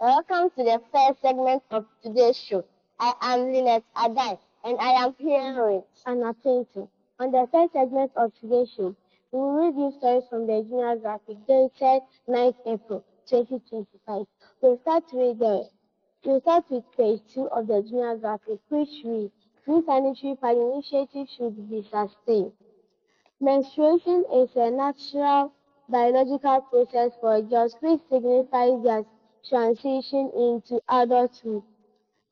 Welcome to the first segment of today's show. I am Lynette Adai, and I am here with Anna Pinto. On the first segment of today's show, we will read you stories from the Junior Graphic dated 9th April 2025. We'll start with page 2 of the Junior Graphic, which reads, Free Sanitary Pad Initiative should be sustained. Menstruation is a natural biological process for girls which signifies their transition into adulthood.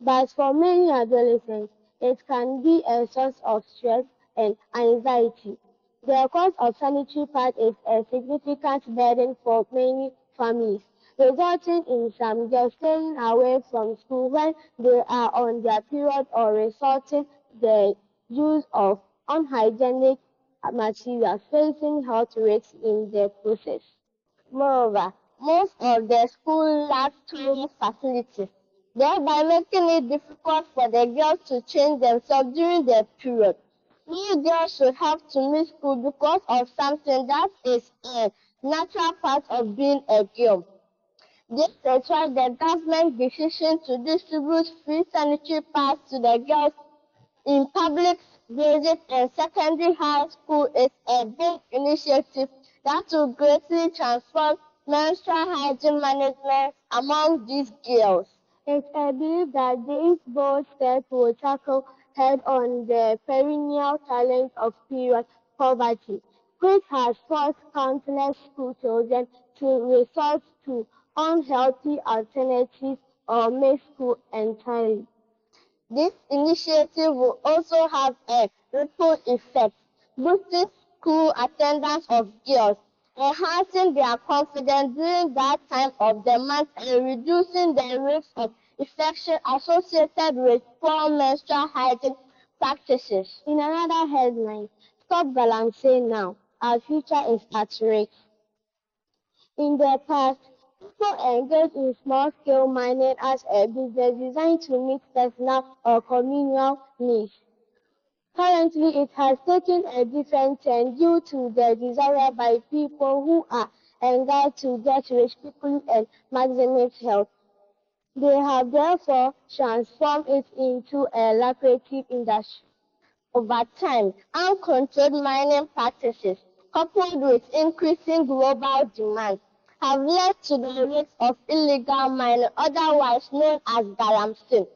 But for many adolescents, it can be a source of stress and anxiety. The cost of sanitary pads is a significant burden for many families, resulting in some girls staying away from school when they are on their period or resorting to the use of unhygienic materials, facing health risks in the process. Moreover, most of the schools lack toilet facilities, thereby making it difficult for the girls to change themselves during their period. New girls should have to miss school because of something that is a natural part of being a girl. This is why the government decision to distribute free sanitary pads to the girls in public, basic, and secondary high school is a big initiative that will greatly transform menstrual hygiene management among these girls. It's a belief that this bold step will tackle head-on the perennial challenge of period poverty, which has forced countless school children to resort to unhealthy alternatives or miss school entirely. This initiative will also have a ripple effect, boosting school attendance of girls, enhancing their confidence during that time of the month, and reducing the risk of infection associated with poor menstrual hygiene practices. In another headline, Stop Balancing Now, Our Future is at Risk. In the past, people engaged in small-scale mining as a business designed to meet personal or communal needs. Currently, it has taken a different turn due to the desire by people who are engaged to get rich quickly and maximize health. They have therefore transformed it into a lucrative industry. Over time, uncontrolled mining practices, coupled with increasing global demand, have led to the rise of illegal mining, otherwise known as galamsey.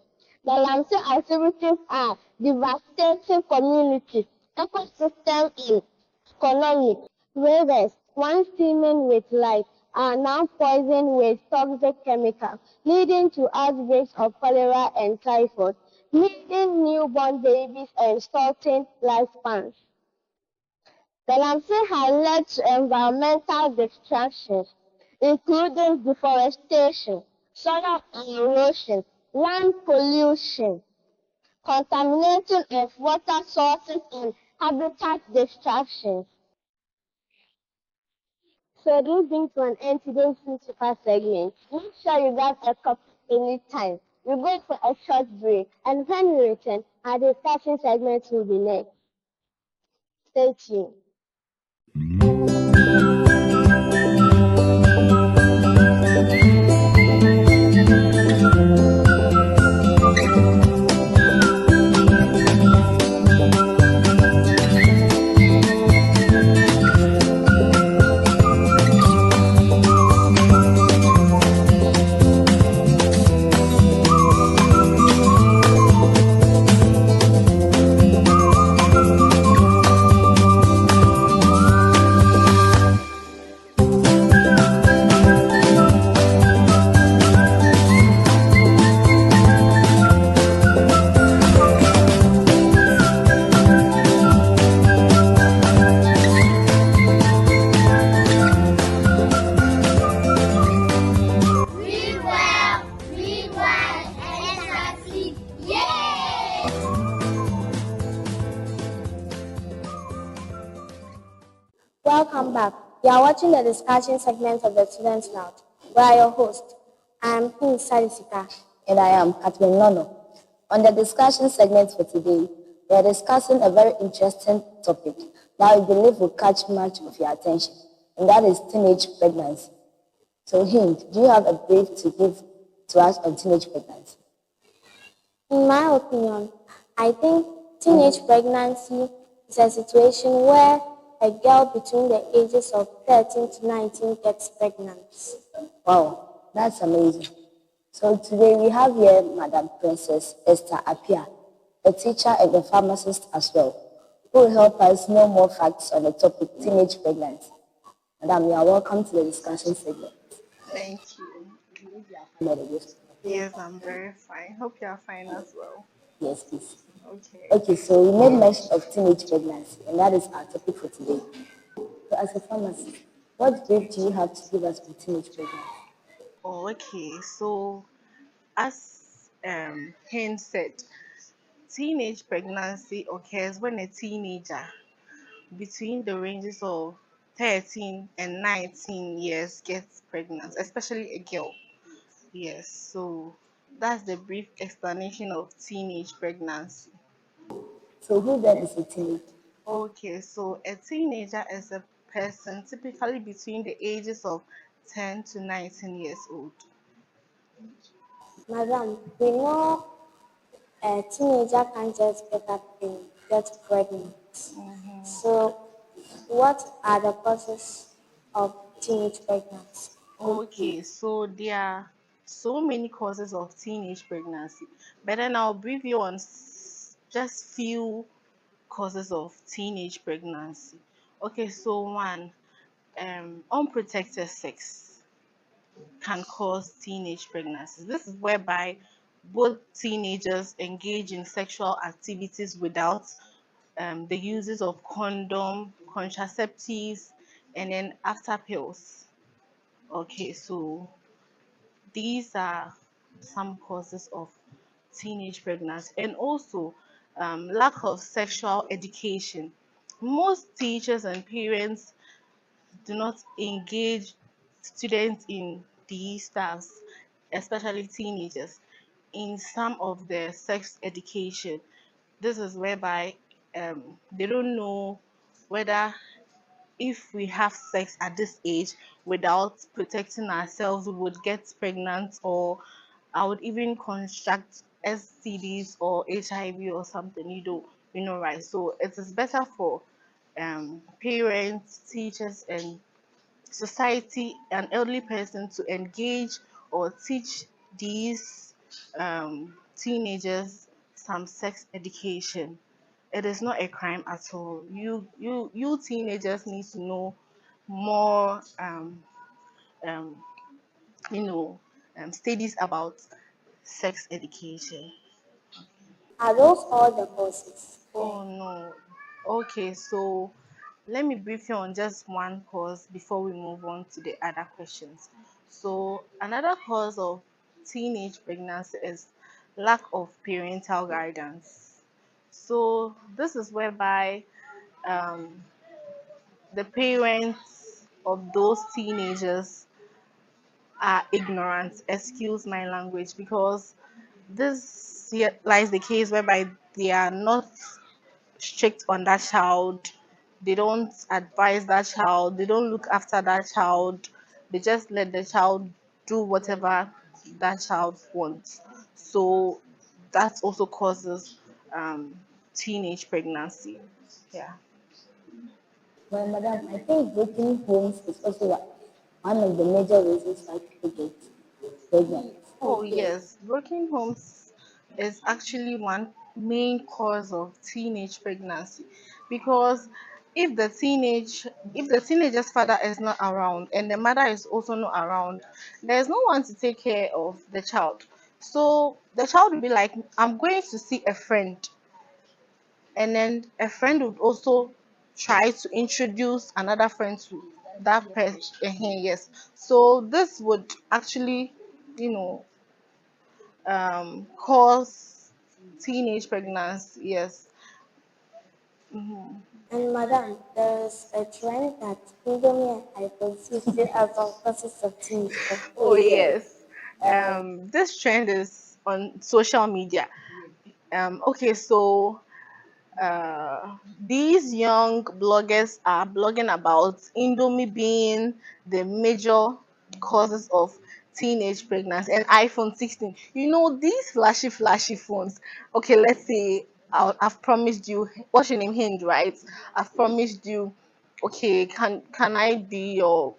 Galamsey activities are devastating communities, ecosystem, and economic. Rivers, once teeming with life, are now poisoned with toxic chemicals, leading to outbreaks of cholera and typhoid, leaving newborn babies and shortened lifespans. Galamsey has led to environmental destructions, including deforestation, soil erosion, land pollution, contamination of water sources, and habitat destruction. So this brings to an end today's super segment. Make sure you grab a cup anytime. We go for a short break, and when we return, our discussion segment will be next. Stay tuned. Welcome back. You are watching the discussion segment of the Students Lounge. We are your hosts. I am Queen Sadisika. And I am Catherine Nono. On the discussion segment for today, we are discussing a very interesting topic that we believe will catch much of your attention, and that is teenage pregnancy. So, Hind, do you have a brief to give to us on teenage pregnancy? In my opinion, I think teenage pregnancy is a situation where a girl between the ages of 13 to 19 gets pregnant. Wow, that's amazing. So today we have here Madam Princess Esther Apia, a teacher and a pharmacist as well, who will help us know more facts on the topic teenage pregnancy. Madam, you are welcome to the discussion segment. Thank you. Yes, Yes, I'm very fine. Hope you are fine as well. please. Okay. Okay, so we made mention of teenage pregnancy, and that is our topic for today. So as a pharmacist, what brief do you have to give us on teenage pregnancy? Okay. So, as Hen said, teenage pregnancy occurs when a teenager between the ranges of 13 and 19 years gets pregnant, especially a girl. Yes. So, that's the brief explanation of teenage pregnancy. So who then is a teenager? Okay, so a teenager is a person typically between the ages of 10 to 19 years old. Madam, we know a teenager can't just get up and get pregnant. So, what are the causes of teenage pregnancy? Okay, so there are so many causes of teenage pregnancy, but then I'll brief you on just few causes of teenage pregnancy. Okay, so one, unprotected sex can cause teenage pregnancies. This is whereby both teenagers engage in sexual activities without the uses of condom, contraceptives, and then after pills. Okay, so these are some causes of teenage pregnancy, and also lack of sexual education. Most teachers and parents do not engage students in these stuffs, especially teenagers, in some of their sex education. This is whereby they don't know whether if we have sex at this age without protecting ourselves, we would get pregnant, or I would even contract STDs or HIV or something. Right? So it is better for parents, teachers, and society, an elderly person to engage or teach these teenagers some sex education. It is not a crime at all. You teenagers need to know more um, you know studies about sex education. Are those all the causes? Oh no. Okay, so let me brief you on just one cause before we move on to the other questions. So another cause of teenage pregnancy is lack of parental guidance. So this is whereby um, the parents of those teenagers are ignorant. Excuse my language, because this here lies the case whereby they are not strict on that child. They don't advise that child. They don't look after that child. They just let the child do whatever that child wants. So that also causes um, teenage pregnancy. Yeah. Well, madam, I think broken homes is also one of the major reasons why people get pregnant. Oh, yes. Broken homes is actually one main cause of teenage pregnancy, because if the teenager's father is not around and the mother is also not around, there's no one to take care of the child. So the child will be like, I'm going to see a friend, and then a friend would also try to introduce another friend to that person. Yes. So this would actually, you know, cause teenage pregnancy. Yes. And madam, there's a trend that Indomie and hypertension are some causes of teenage Oh pregnancy. yes. This trend is on social media. Okay, so these young bloggers are blogging about Indomie being the major causes of teenage pregnancy and iPhone 16. These flashy phones. Okay, let's say I've promised you, what's your name, Hind, right? I've promised you, okay, can I be your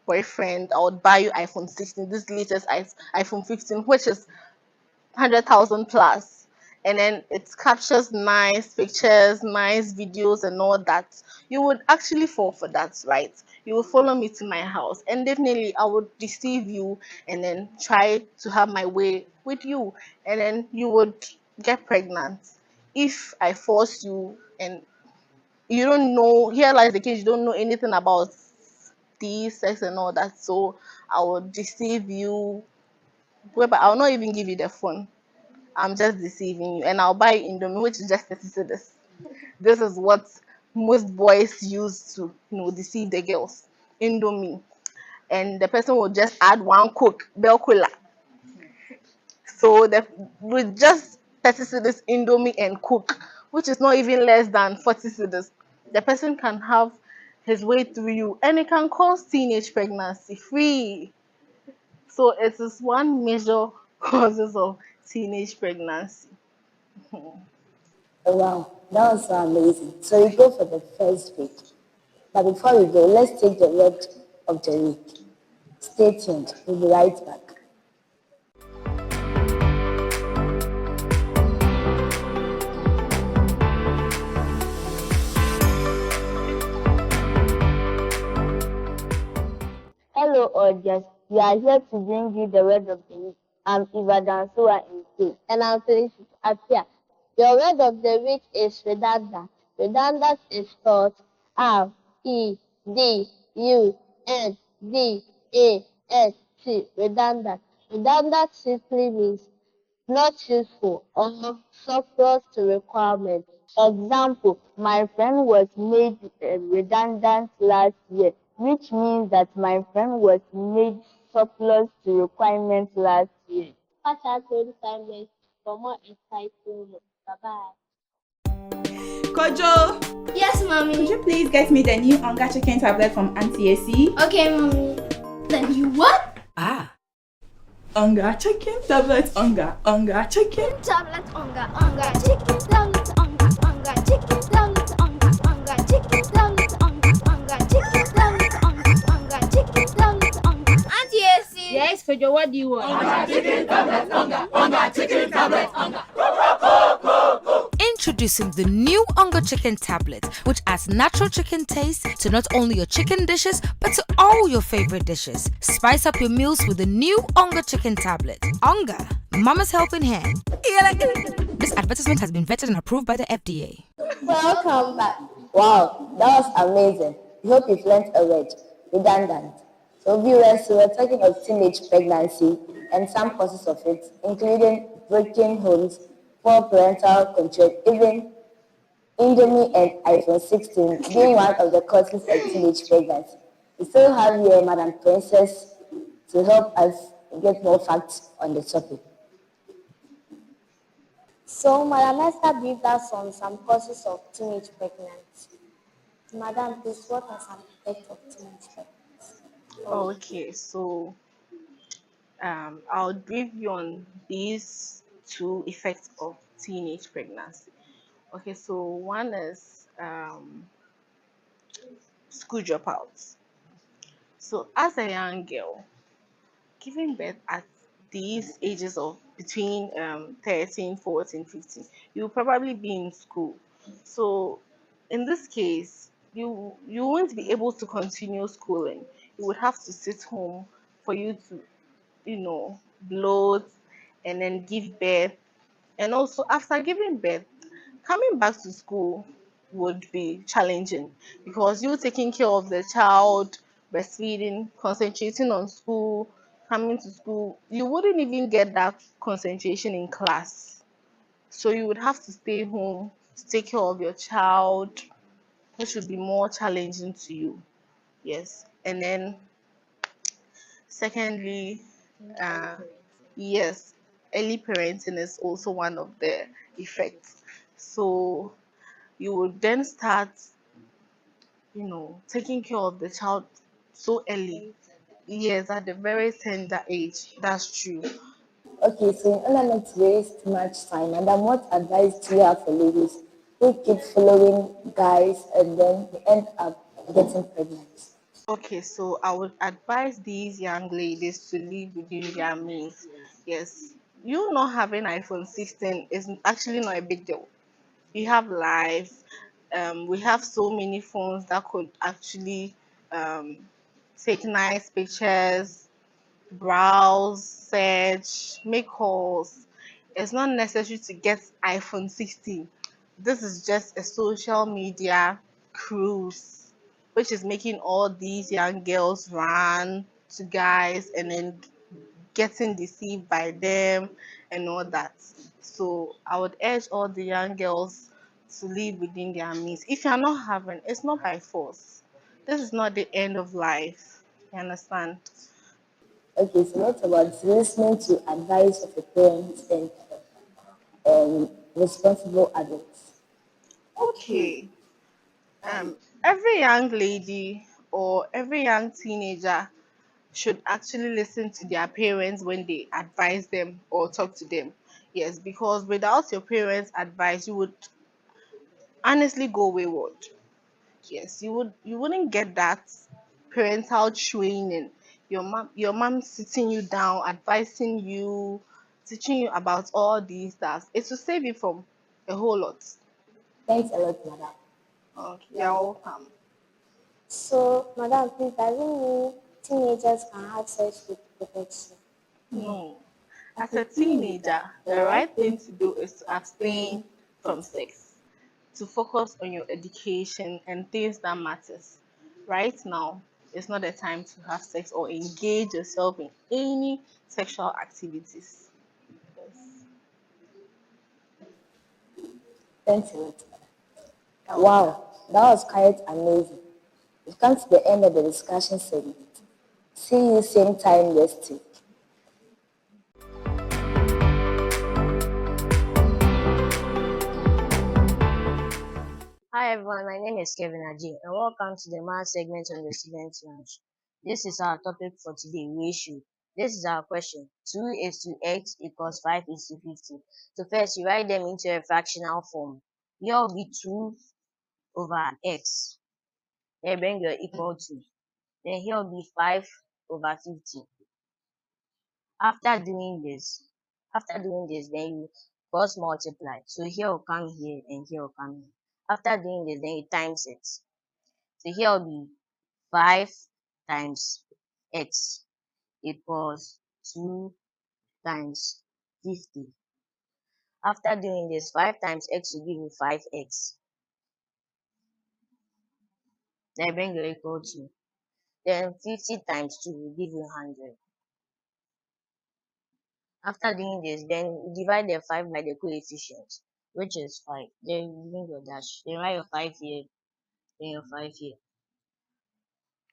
boyfriend? I would buy you iPhone 16, this latest iPhone 15, which is 100,000 plus, and then it captures nice pictures, nice videos, and all that. You would actually fall for that, right? You will follow me to my house, and definitely I would deceive you and then try to have my way with you, and then you would get pregnant if I force you, and you don't know. Here lies the case: you don't know anything about the sex and all that, so I would deceive you. Whereby I'll not even give you the phone. I'm just deceiving you, and I'll buy Indomie, which is just 30 cedis. This is what most boys use to, deceive the girls. Indomie, and the person will just add one coke, bell cooler. So with just 30 cedis Indomie and coke, which is not even less than 40 cedis, the person can have his way through you, and it can cause teenage pregnancy free. So it is one major causes of teenage pregnancy. Oh, wow, that was so amazing. So we go for the first break. But before we go, let's take the word of the week. Stay tuned. We'll be right back. Hello, audience. We are here to bring you the word of the week. I'm Eva Dansua Inke, and I'm Felicity Apia. Your word of the week is redundant. Redundant is spelled REDUNDANT. Redundant. Redundant simply means not useful or surplus to requirement. Example, my friend was made redundant last year, which means that my friend was made surplus to requirement last year. Watch out 25 minutes for more insightful. Bye-bye. Kojo, Yes, mommy. could you please get me the new Onga chicken tablet from Auntie AC? Okay, mommy. Then you what? Ah, Onga chicken tablet, Onga chicken. Tablet onga, chicken tablet onga, chicken tablet onga, chicken tablet onga, chicken tablet onga, chicken tablet onga. Auntie AC. Yes, Kojo, what do you want? Introducing the new Onga Chicken Tablet, which adds natural chicken taste to not only your chicken dishes, but to all your favorite dishes. Spice up your meals with the new Onga Chicken Tablet. Onga, Mama's helping hand. This advertisement has been vetted and approved by the FDA. Welcome back. Wow, that was amazing. We hope you've learned a word. Redundant. So viewers, we were talking of teenage pregnancy and some causes of it, including broken homes, poor parental control, even Indomie and iPhone 16 being one of the causes of teenage pregnancy. We still have here Madam Princess to help us get more facts on the topic. So, Madam Esther briefed us on some causes of teenage pregnancy. Madam, please, what are some effects of teenage pregnancy? Okay, so I'll brief you on these two effects of teenage pregnancy. Okay, so one is school dropouts. So as a young girl, giving birth at these ages of between 13, 14, 15, you'll probably be in school. So in this case, you won't be able to continue schooling. You would have to sit home for you to, bloat and then give birth. And also after giving birth, coming back to school would be challenging because you taking care of the child, breastfeeding, concentrating on school, coming to school, you wouldn't even get that concentration in class. So you would have to stay home to take care of your child, which would be more challenging to you. Yes. And then secondly, uh, yes, early parenting is also one of the effects. So you would then start, taking care of the child so early. Yes, at the very tender age. That's true. Okay, so in order not to waste much time, Madam, what advice do you have for ladies who keep following guys and then they end up getting pregnant? Okay, so I would advise these young ladies to live within their means. Yes, you not having iPhone 16 is actually not a big deal. You have life. We have so many phones that could actually um, take nice pictures, browse, search, make calls. It's not necessary to get iPhone 16. This is just a social media cruise, which is making all these young girls run to guys and then getting deceived by them and all that. So I would urge all the young girls to live within their means. If you're not having, it's not by force. This is not the end of life. You understand? Okay, so what about listening to advice of your parents and responsible adults? Okay. Every young lady or every young teenager should actually listen to their parents when they advise them or talk to them. Yes, because without your parents' advice, you would honestly go wayward. Yes, you wouldn't get that parental training. Your mom sitting you down, advising you, teaching you about all these stuff. It will save you from a whole lot. Thanks a lot, Madam. Okay, you're welcome. So, Madam, please, does it mean teenagers can have sex with protection? No. As a teenager, the right thing to do is to abstain from sex, to focus on your education and things that matters. Right now, it's not the time to have sex or engage yourself in any sexual activities. Yes. Thanks a lot. Wow, that was quite amazing. We've come to the end of the discussion segment. See you same time next week. Hi everyone, my name is Kevin Aji and welcome to the math segment on the student lounge. This is our topic for today, ratio. This is our question. 2 is to x equals 5 is to 50. So first you write them into a fractional form. Here will be 2 over x. Then bring your equal to. Then here will be 5 over 50. After doing this, then you cross multiply. So here will come here and here will come here. After doing this, then you times it. So here will be 5 times x equals 2 times 50. After doing this, 5 times x will give you 5x. Then bring your equal to. Then 50 times 2 will give you 100. After doing this, then you divide the 5 by the coefficient, which is 5. Then you bring your dash. Then write your 5 here, then your 5 here.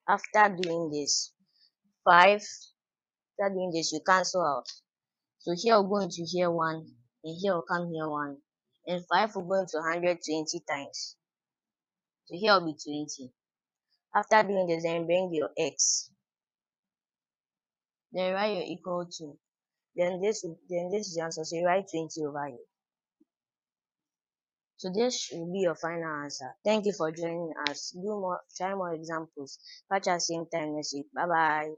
After doing this, 5, after doing this, you cancel out. So here we're going to here 1, and here will come here 1. And 5 will go into 120 times. So here will be 20. After doing this, then bring your x. Then write your equal to. Then this is the answer. So you write 20 over here. So this will be your final answer. Thank you for joining us. Try more examples. Catch us same time next week. Bye bye.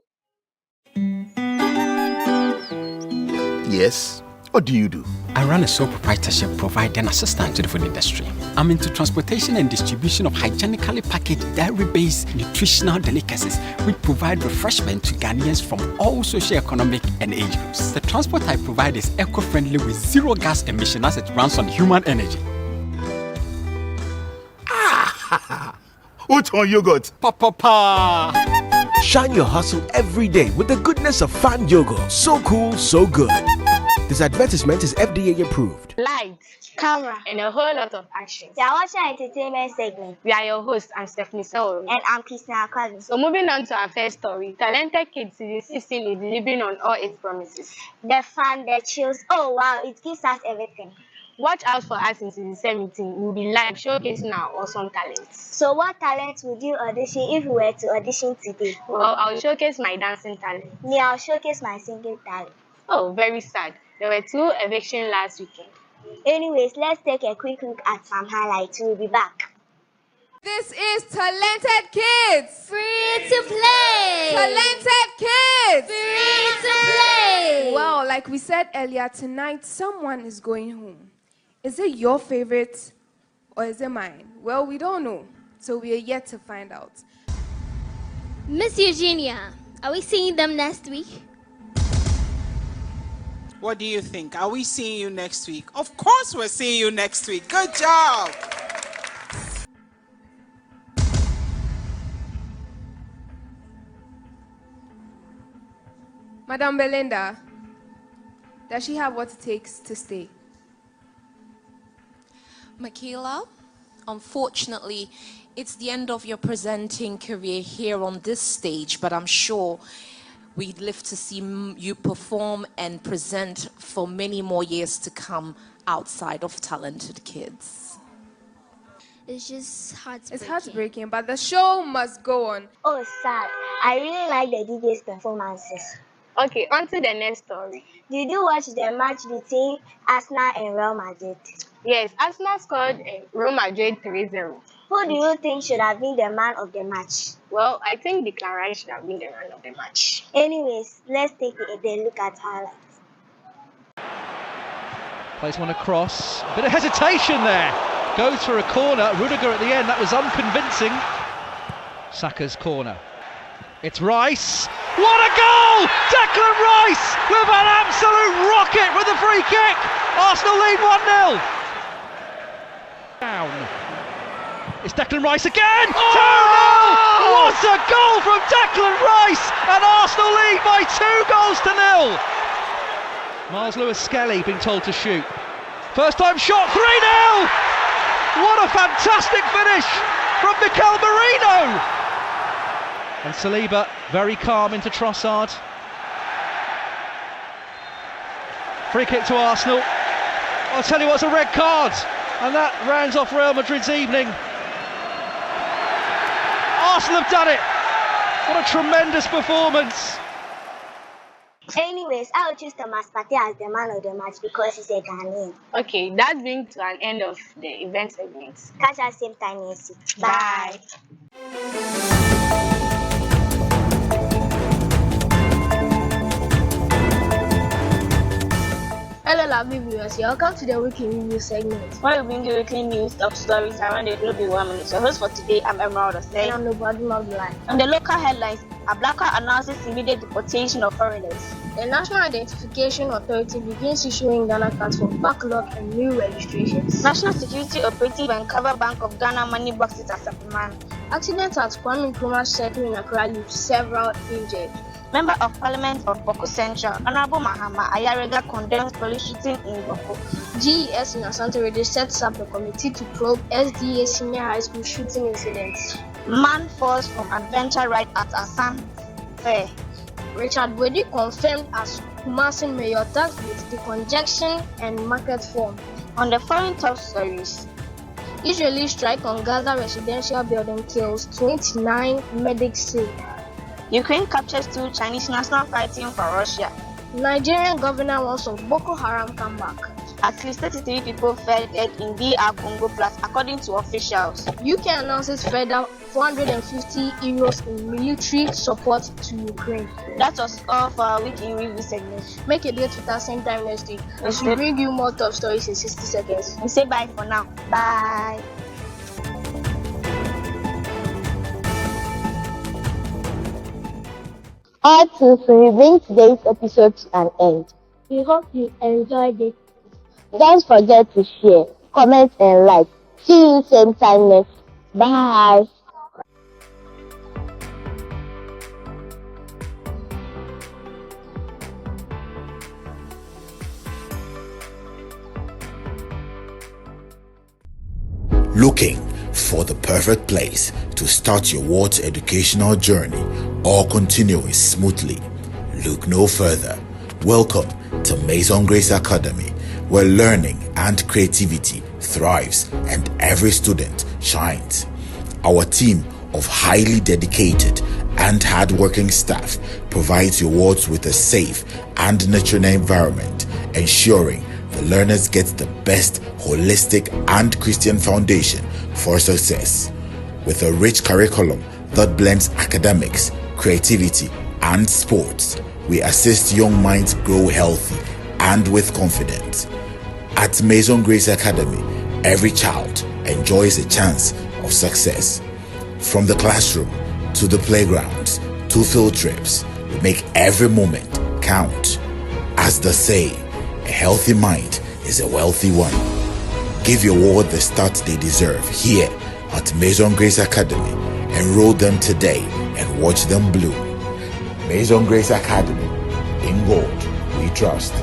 Yes. What do you do? I run a sole proprietorship providing assistance to the food industry. I'm into transportation and distribution of hygienically packaged dairy-based nutritional delicacies which provide refreshment to Ghanaians from all socio-economic and age groups. The transport I provide is eco-friendly with zero gas emission as it runs on human energy. What's on yogurt? Pa. Shine your hustle every day with the goodness of Fan Yogurt. So cool, so good. This advertisement is FDA approved. Lights, camera, and a whole lot of action. You are watching our entertainment segment. We are your hosts. I'm Stephanie Sowell. And I'm Christina Akalu. So moving on to our first story, talented kids season 16 is delivering on all its promises. The fun, the chills. Oh wow, it gives us everything. Watch out for us in season 17. We'll be live showcasing our awesome talents. So what talent would you audition if you were to audition today? Well, I'll showcase my dancing talent. Me, I'll showcase my singing talent. Oh, very sad. There were 2 evictions last weekend. Anyways, let's take a quick look at some highlights. We'll be back. This is Talented Kids. Free to play. Talented Kids. Free to play. Well, like we said earlier, tonight someone is going home. Is it your favorite or is it mine? Well, we don't know, so we are yet to find out. Miss Eugenia, are we seeing them next week? What do you think? Are we seeing you next week? Of course we're seeing you next week. Good job. Madam Belinda, does she have what it takes to stay? Michaela, unfortunately, it's the end of your presenting career here on this stage, but I'm sure we'd live to see you perform and present for many more years to come outside of Talented Kids. It's just heartbreaking. It's heartbreaking, but the show must go on. Oh, sad. I really like the DJ's performances. Okay, on to the next story. Did you watch the match between Arsenal and Real Madrid? Yes, Arsenal scored Real Madrid 3-0. Who do you think should have been the man of the match? Well, I think Declan Rice should have been the man of the match. Anyways, let's take a look at highlights. Plays one across. A bit of hesitation there. Goes for a corner. Rudiger at the end. That was unconvincing. Saka's corner. It's Rice. What a goal! Declan Rice with an absolute rocket with the free kick. Arsenal lead 1-0. Down. It's Declan Rice again. 2-0. What a goal from Declan Rice, and Arsenal lead by 2 goals to 0. Miles Lewis-Skelly being told to shoot. First time shot, 3-0. What a fantastic finish from Mikel Merino. And Saliba very calm into Trossard. Free kick to Arsenal. I'll tell you what's a red card, and that rounds off Real Madrid's evening. Arsenal have done it. What a tremendous performance. Anyways, I'll choose Thomas Partey as the man of the match because he's a Ghanaian. Okay, that brings to an end of the event segment. Catch us same time next week. Bye. Hello, lovely viewers. Welcome to the weekly review segment, where we bring you weekly news, top stories around the globe in 1 minute. Your host for today, I'm Emerald Osei. And I'm Nobody Magdalene. On the local headlines, Ablaka announces immediate deportation of foreigners. The National Identification Authority begins issuing Ghana cards for backlog and new registrations. National Security Operative and Cover Bank of Ghana money boxes at Sapman. Accident at Kwame Nkrumah Circle in Accra leaves several injured. Member of Parliament of Boko Central, Honorable Mahama Ayarega condemns police shooting in Boko. GES in Asante Radio sets up a committee to probe SDA Senior High School shooting incidents. Man falls from adventure ride at Assam Fair. Richard Wedi confirmed as Kumasi Mayor tasked with the congestion and market form. On the foreign top stories, Israeli strike on Gaza residential building kills 29 medics say. Ukraine captures 2 Chinese nationals fighting for Russia. Nigerian governor wants of Boko Haram come back. At least 33 people fell dead in DR Congo Plus, according to officials. UK announces further 450 euros in military support to Ukraine. That was all for our week in review segment. Make a date with us same time next week. We should bring you more top stories in 60 seconds. We say bye for now. Bye. Also, we bring today's episode to an end. We hope you enjoyed it. Don't forget to share, comment, and like. See you same time next. Bye. Looking for the perfect place to start your water educational journey or continuing smoothly? Look no further. Welcome to Maison Grace Academy, where learning and creativity thrives and every student shines. Our team of highly dedicated and hardworking staff provides your wards with a safe and nurturing environment, ensuring the learners get the best holistic and Christian foundation for success. With a rich curriculum that blends academics, creativity, and sports, we assist young minds grow healthy and with confidence. At Maison Grace Academy, every child enjoys a chance of success. From the classroom to the playgrounds to field trips, we make every moment count. As they say, a healthy mind is a wealthy one. Give your ward the start they deserve here at Maison Grace Academy. Enroll them today and watch them bloom. Maison Grace Academy, in God we trust.